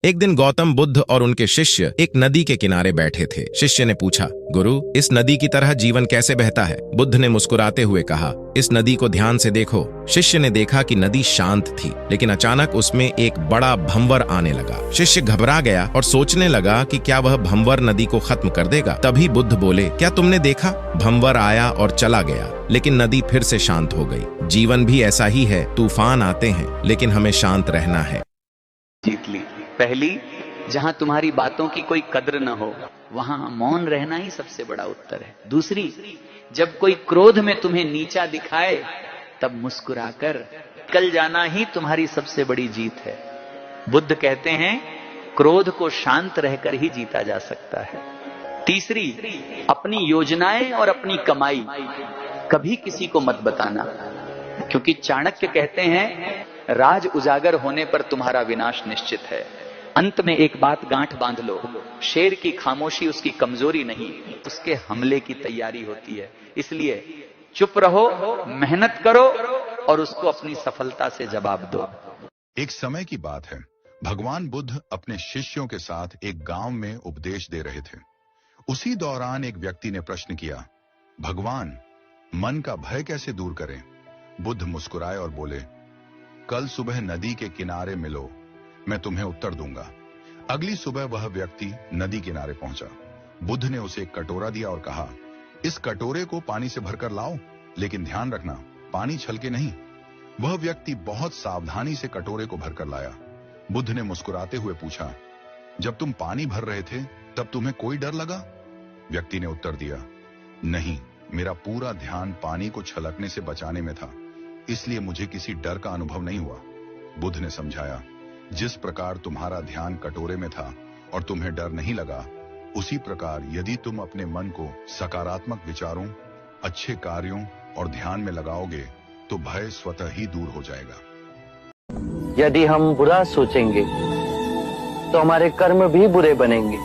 एक दिन गौतम बुद्ध और उनके शिष्य एक नदी के किनारे बैठे थे। शिष्य ने पूछा, गुरु, इस नदी की तरह जीवन कैसे बहता है? बुद्ध ने मुस्कुराते हुए कहा, इस नदी को ध्यान से देखो। शिष्य ने देखा कि नदी शांत थी, लेकिन अचानक उसमें एक बड़ा भंवर आने लगा। शिष्य घबरा गया और सोचने लगा कि क्या वह भंवर नदी को खत्म कर देगा। तभी बुद्ध बोले, क्या तुमने देखा? भंवर आया और चला गया, लेकिन नदी फिर से शांत हो गई। जीवन भी ऐसा ही है, तूफान आते हैं, लेकिन हमें शांत रहना है। जीत ली। पहली, जहां तुम्हारी बातों की कोई कद्र न हो, वहां मौन रहना ही सबसे बड़ा उत्तर है। दूसरी, जब कोई क्रोध में तुम्हें नीचा दिखाए, तब मुस्कुराकर निकल जाना ही तुम्हारी सबसे बड़ी जीत है। बुद्ध कहते हैं, क्रोध को शांत रहकर ही जीता जा सकता है। तीसरी, अपनी योजनाएं और अपनी कमाई कभी किसी को मत बताना, क्योंकि चाणक्य कहते हैं, राज उजागर होने पर तुम्हारा विनाश निश्चित है। अंत में एक बात गांठ बांध लो, शेर की खामोशी उसकी कमजोरी नहीं, उसके हमले की तैयारी होती है। इसलिए चुप रहो, मेहनत करो और उसको अपनी सफलता से जवाब दो। एक समय की बात है, भगवान बुद्ध अपने शिष्यों के साथ एक गांव में उपदेश दे रहे थे। उसी दौरान एक व्यक्ति ने प्रश्न किया, भगवान, मन का भय कैसे दूर करें? बुद्ध मुस्कुराए और बोले, कल सुबह नदी के किनारे मिलो, मैं तुम्हें उत्तर दूंगा। अगली सुबह वह व्यक्ति नदी किनारे पहुंचा। बुद्ध ने उसे एक कटोरा दिया और कहा, इस कटोरे को पानी से भरकर लाओ, लेकिन ध्यान रखना, पानी छलके नहीं। वह व्यक्ति बहुत सावधानी से कटोरे को भरकर लाया। बुद्ध ने मुस्कुराते हुए पूछा, जब तुम पानी भर रहे थे तब तुम्हें कोई डर लगा? व्यक्ति ने उत्तर दिया, नहीं, मेरा पूरा ध्यान पानी को छलकने से बचाने में था, इसलिए मुझे किसी डर का अनुभव नहीं हुआ। बुद्ध ने समझाया, जिस प्रकार तुम्हारा ध्यान कटोरे में था और तुम्हें डर नहीं लगा, उसी प्रकार यदि तुम अपने मन को सकारात्मक विचारों, अच्छे कार्यों और ध्यान में लगाओगे तो भय स्वतः ही दूर हो जाएगा। यदि हम बुरा सोचेंगे तो हमारे कर्म भी बुरे बनेंगे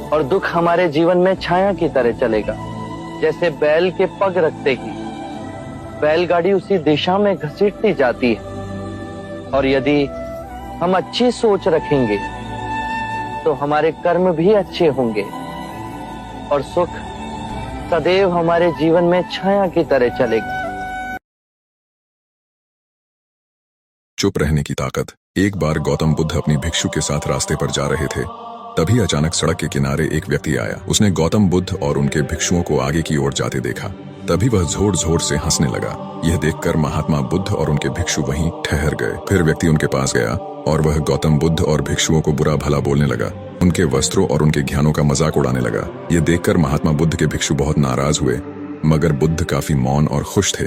और दुख हमारे जीवन में छाया की तरह चलेगा। जैसे बैल के पग रखते ही बैलगाड़ी उसी दिशा में घसीटती जाती है, और यदि हम अच्छी सोच रखेंगे तो हमारे कर्म भी अच्छे होंगे और सुख सदैव हमारे जीवन में छाया की तरह चलेगा। चुप रहने की ताकत। एक बार गौतम बुद्ध अपनी भिक्षु के साथ रास्ते पर जा रहे थे। तभी अचानक सड़क के किनारे एक व्यक्ति आया। उसने गौतम बुद्ध और उनके भिक्षुओं को आगे की ओर जाते देखा। तभी वह जोर जोर से हंसने लगा। यह देखकर महात्मा बुद्ध और उनके भिक्षु वहीं ठहर गए। फिर व्यक्ति उनके पास गया और वह गौतम बुद्ध और भिक्षुओं को बुरा भला बोलने लगा। उनके वस्त्रों और उनके ज्ञानों का मजाक उड़ाने लगा। यह देखकर महात्मा बुद्ध के भिक्षु बहुत नाराज हुए, मगर बुद्ध काफी मौन और खुश थे।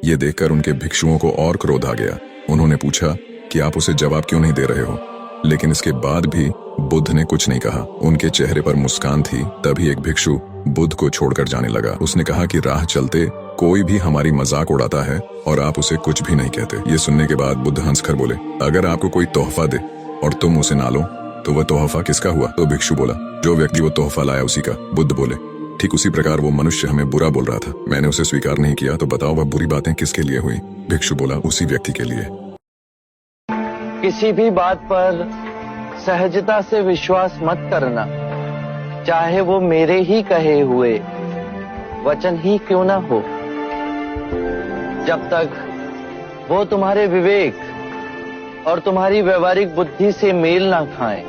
ये देखकर उनके भिक्षुओं को और क्रोध आ गया। उन्होंने पूछा कि आप उसे जवाब क्यों नहीं दे रहे हो? लेकिन इसके बाद भी बुद्ध ने कुछ नहीं कहा। उनके चेहरे पर मुस्कान थी। तभी एक भिक्षु बुद्ध को छोड़कर जाने लगा। उसने कहा कि राह चलते कोई भी हमारी मजाक उड़ाता है और आप उसे कुछ भी नहीं कहते। ये सुनने के बाद बुद्ध हंसकर बोले, अगर आपको कोई तोहफा दे और तुम उसे ना लो तो वह तोहफा किसका हुआ? तो भिक्षु बोला, जो व्यक्ति वो तोहफा लाया उसी का। बुद्ध बोले, ठीक उसी प्रकार वो मनुष्य हमें बुरा बोल रहा था, मैंने उसे स्वीकार नहीं किया, तो बताओ वह बुरी बातें किसके लिए हुई? भिक्षु बोला, उसी व्यक्ति के लिए। किसी भी बात पर सहजता से विश्वास मत करना, चाहे वो मेरे ही कहे हुए वचन ही क्यों ना हो, जब तक वो तुम्हारे विवेक और तुम्हारी व्यवहारिक बुद्धि से मेल ना खाएं।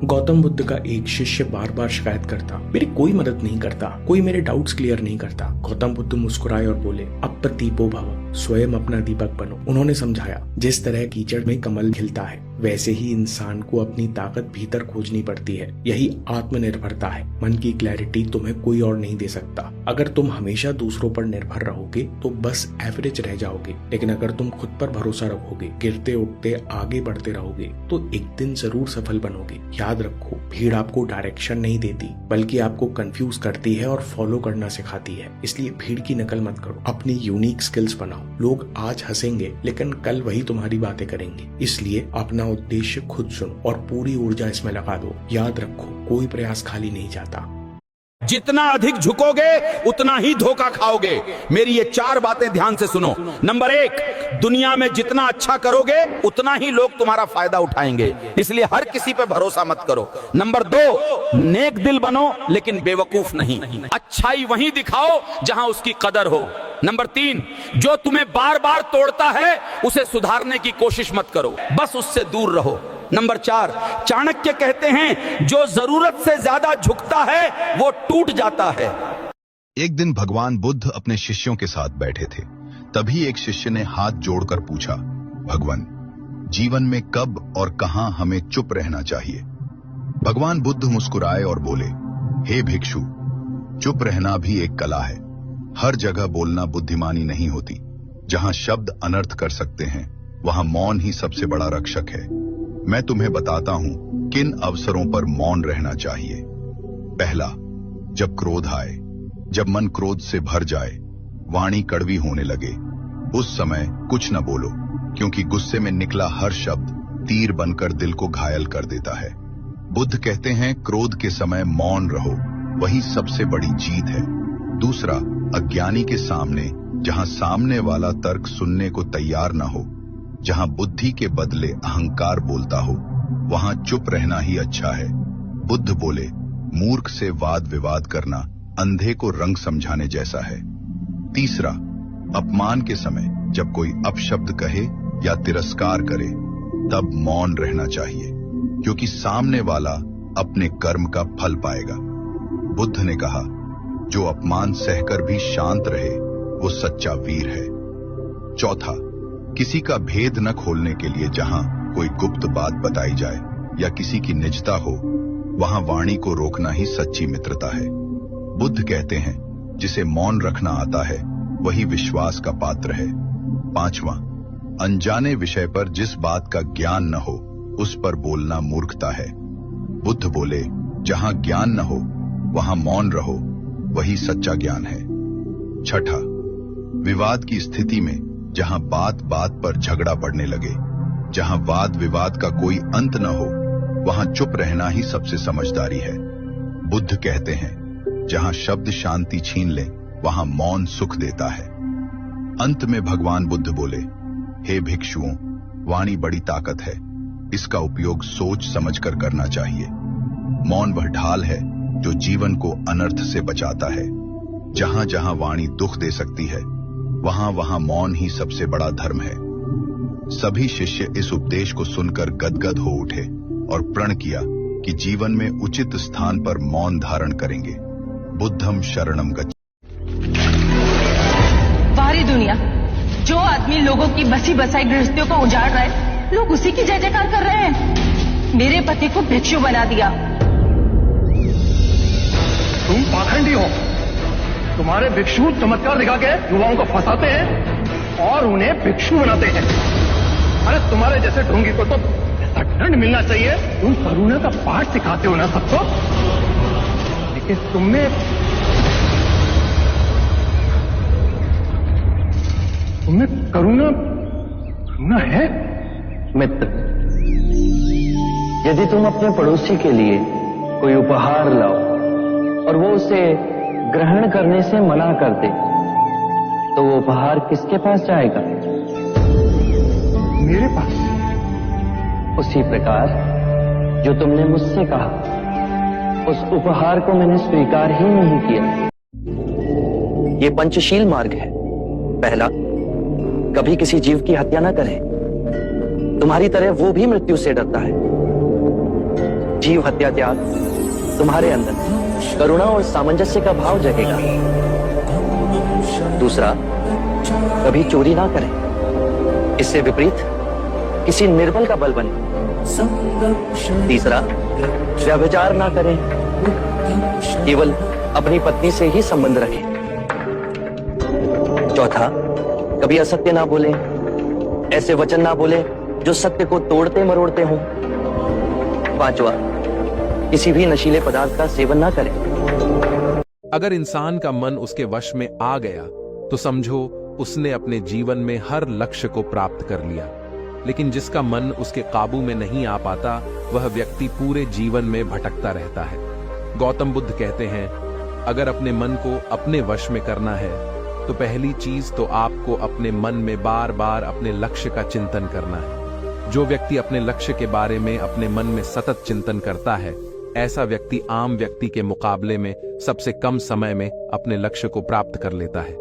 गौतम बुद्ध का एक शिष्य बार बार शिकायत करता, मेरी कोई मदद नहीं करता, कोई मेरे डाउट्स क्लियर नहीं करता। गौतम बुद्ध मुस्कुराए और बोले, अप्रदीपो भव, स्वयं अपना दीपक बनो। उन्होंने समझाया, जिस तरह कीचड़ में कमल खिलता है, वैसे ही इंसान को अपनी ताकत भीतर खोजनी पड़ती है। यही आत्मनिर्भरता है। मन की क्लैरिटी तुम्हें कोई और नहीं दे सकता। अगर तुम हमेशा दूसरों पर निर्भर रहोगे तो बस एवरेज रह जाओगे, लेकिन अगर तुम खुद पर भरोसा रखोगे, गिरते उठते आगे बढ़ते रहोगे, तो एक दिन जरूर सफल बनोगे। याद रखो, भीड़ आपको डायरेक्शन नहीं देती, बल्कि आपको कंफ्यूज करती है और फॉलो करना सिखाती है। इसलिए भीड़ की नकल मत करो, अपनी यूनिक स्किल्स बनाओ। लोग आज हंसेंगे, लेकिन कल वही तुम्हारी बातें करेंगे। इसलिए अपना उद्देश्य खुद चुनो और पूरी ऊर्जा इसमें लगा दो। याद रखो, कोई प्रयास खाली नहीं जाता। जितना अधिक झुकोगे उतना ही धोखा खाओगे। मेरी ये 4 बातें ध्यान से सुनो। नंबर 1, दुनिया में जितना अच्छा करोगे उतना ही लोग तुम्हारा फायदा उठाएंगे, इसलिए हर किसी पे भरोसा मत करो। नंबर 2, नेक दिल बनो लेकिन बेवकूफ नहीं। अच्छाई वहीं दिखाओ जहां उसकी कदर हो। नंबर 3, जो तुम्हें बार बार तोड़ता है उसे सुधारने की कोशिश मत करो, बस उससे दूर रहो। नंबर 4, चाणक्य कहते हैं जो जरूरत से ज्यादा झुकता है वो टूट जाता है। एक दिन भगवान बुद्ध अपने शिष्यों के साथ बैठे थे। तभी एक शिष्य ने हाथ जोड़कर पूछा, भगवान, जीवन में कब और कहां हमें चुप रहना चाहिए? भगवान बुद्ध मुस्कुराए और बोले, हे भिक्षु, चुप रहना भी एक कला है। हर जगह बोलना बुद्धिमानी नहीं होती। जहां शब्द अनर्थ कर सकते हैं वहां मौन ही सबसे बड़ा रक्षक है। मैं तुम्हें बताता हूं किन अवसरों पर मौन रहना चाहिए। पहला, जब क्रोध आए, जब मन क्रोध से भर जाए, वाणी कड़वी होने लगे, उस समय कुछ न बोलो, क्योंकि गुस्से में निकला हर शब्द तीर बनकर दिल को घायल कर देता है। बुद्ध कहते हैं क्रोध के समय मौन रहो, वही सबसे बड़ी जीत है। दूसरा, अज्ञानी के सामने, जहां सामने वाला तर्क सुनने को तैयार न हो, जहां बुद्धि के बदले अहंकार बोलता हो, वहां चुप रहना ही अच्छा है। बुद्ध बोले, मूर्ख से वाद विवाद करना अंधे को रंग समझाने जैसा है। तीसरा, अपमान के समय जब कोई अपशब्द कहे या तिरस्कार करे तब मौन रहना चाहिए, क्योंकि सामने वाला अपने कर्म का फल पाएगा। बुद्ध ने कहा, जो अपमान सहकर भी शांत रहे वो सच्चा वीर है। चौथा, किसी का भेद न खोलने के लिए जहां कोई गुप्त बात बताई जाए या किसी की निजता हो, वहां वाणी को रोकना ही सच्ची मित्रता है। बुद्ध कहते हैं, जिसे मौन रखना आता है वही विश्वास का पात्र है। पांचवां, अनजाने विषय पर जिस बात का ज्ञान न हो उस पर बोलना मूर्खता है। बुद्ध बोले, जहां ज्ञान न हो वहां मौन रहो, वही सच्चा ज्ञान है। छठा, विवाद की स्थिति में जहां बात बात पर झगड़ा बढ़ने लगे, जहां वाद विवाद का कोई अंत न हो, वहां चुप रहना ही सबसे समझदारी है। बुद्ध कहते हैं, जहां शब्द शांति छीन ले वहां मौन सुख देता है। अंत में भगवान बुद्ध बोले, हे भिक्षुओं, वाणी बड़ी ताकत है, इसका उपयोग सोच समझकर करना चाहिए। मौन वह ढाल है जो जीवन को अनर्थ से बचाता है। जहां जहां वाणी दुख दे सकती है वहां वहां मौन ही सबसे बड़ा धर्म है। सभी शिष्य इस उपदेश को सुनकर गदगद हो उठे और प्रण किया कि जीवन में उचित स्थान पर मौन धारण करेंगे। बुद्धम शरणम गच्छ। बाहरी दुनिया, जो आदमी लोगों की बसी बसाई गृहस्थियों को उजाड़ रहा है, लोग उसी की जय जयकार कर रहे हैं। मेरे पति को भिक्षु बना दिया। तुम पाखंडी हो। तुम्हारे भिक्षु चमत्कार दिखा के युवाओं को फंसाते हैं और उन्हें भिक्षु बनाते हैं। अरे तुम्हारे जैसे ढोंगी को तो ऐसा दंड मिलना चाहिए। तुम करुणा का पाठ सिखाते हो ना सबको, लेकिन तुमने करुणा है? मित्र, यदि तुम अपने पड़ोसी के लिए कोई उपहार लाओ और वो उसे ग्रहण करने से मना कर दे, तो वो उपहार किसके पास जाएगा? मेरे पास। उसी प्रकार जो तुमने मुझसे कहा, उस उपहार को मैंने स्वीकार ही नहीं किया। ये पंचशील मार्ग है। पहला, कभी किसी जीव की हत्या न करें। तुम्हारी तरह वो भी मृत्यु से डरता है। जीव हत्या त्याग तुम्हारे अंदर करुणा और सामंजस्य का भाव जगेगा। दूसरा, कभी चोरी ना करें, इससे विपरीत किसी निर्बल का बल बने। तीसरा, व्यभिचार ना करें, केवल अपनी पत्नी से ही संबंध रखें। चौथा, कभी असत्य ना बोले, ऐसे वचन ना बोले जो सत्य को तोड़ते मरोड़ते हों। पांचवा, किसी भी नशीले पदार्थ का सेवन ना करें। अगर इंसान का मन उसके वश में आ गया तो समझो उसने अपने जीवन में हर लक्ष्य को प्राप्त कर लिया। लेकिन जिसका मन उसके काबू में नहीं आ पाता, वह व्यक्ति पूरे जीवन में भटकता रहता है। गौतम बुद्ध कहते हैं, अगर अपने मन को अपने वश में करना है तो पहली चीज तो आपको अपने मन में बार बार अपने लक्ष्य का चिंतन करना है। जो व्यक्ति अपने लक्ष्य के बारे में अपने मन में सतत चिंतन करता है, ऐसा व्यक्ति आम व्यक्ति के मुकाबले में सबसे कम समय में अपने लक्ष्य को प्राप्त कर लेता है,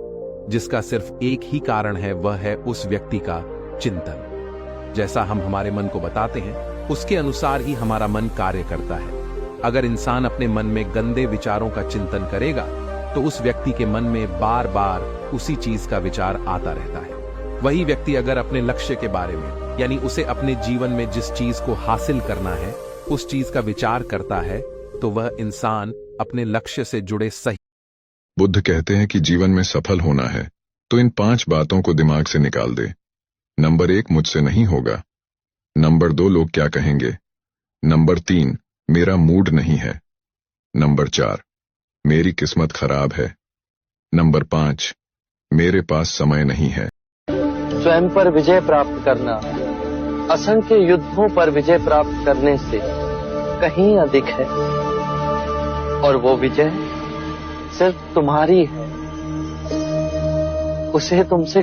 जिसका सिर्फ एक ही कारण है, वह है उस व्यक्ति का चिंतन। जैसा हम हमारे मन को बताते हैं, उसके अनुसार ही हमारा मन कार्य करता है। अगर इंसान अपने मन में गंदे विचारों का चिंतन करेगा तो उस व्यक्ति के मन में बार बार उसी चीज का विचार आता रहता है। वही व्यक्ति अगर अपने लक्ष्य के बारे में, यानी उसे अपने जीवन में जिस चीज को हासिल करना है, उस चीज का विचार करता है, तो वह इंसान अपने लक्ष्य से जुड़े सही। बुद्ध कहते हैं कि जीवन में सफल होना है तो इन 5 बातों को दिमाग से निकाल दे। नंबर 1, मुझसे नहीं होगा। नंबर 2, लोग क्या कहेंगे। नंबर 3, मेरा मूड नहीं है। नंबर 4, मेरी किस्मत खराब है। नंबर 5, मेरे पास समय नहीं है। स्वयं पर विजय प्राप्त करना असंख्य युद्धों पर विजय प्राप्त करने से कहीं अधिक है, और वो विजय सिर्फ तुम्हारी है, उसे तुमसे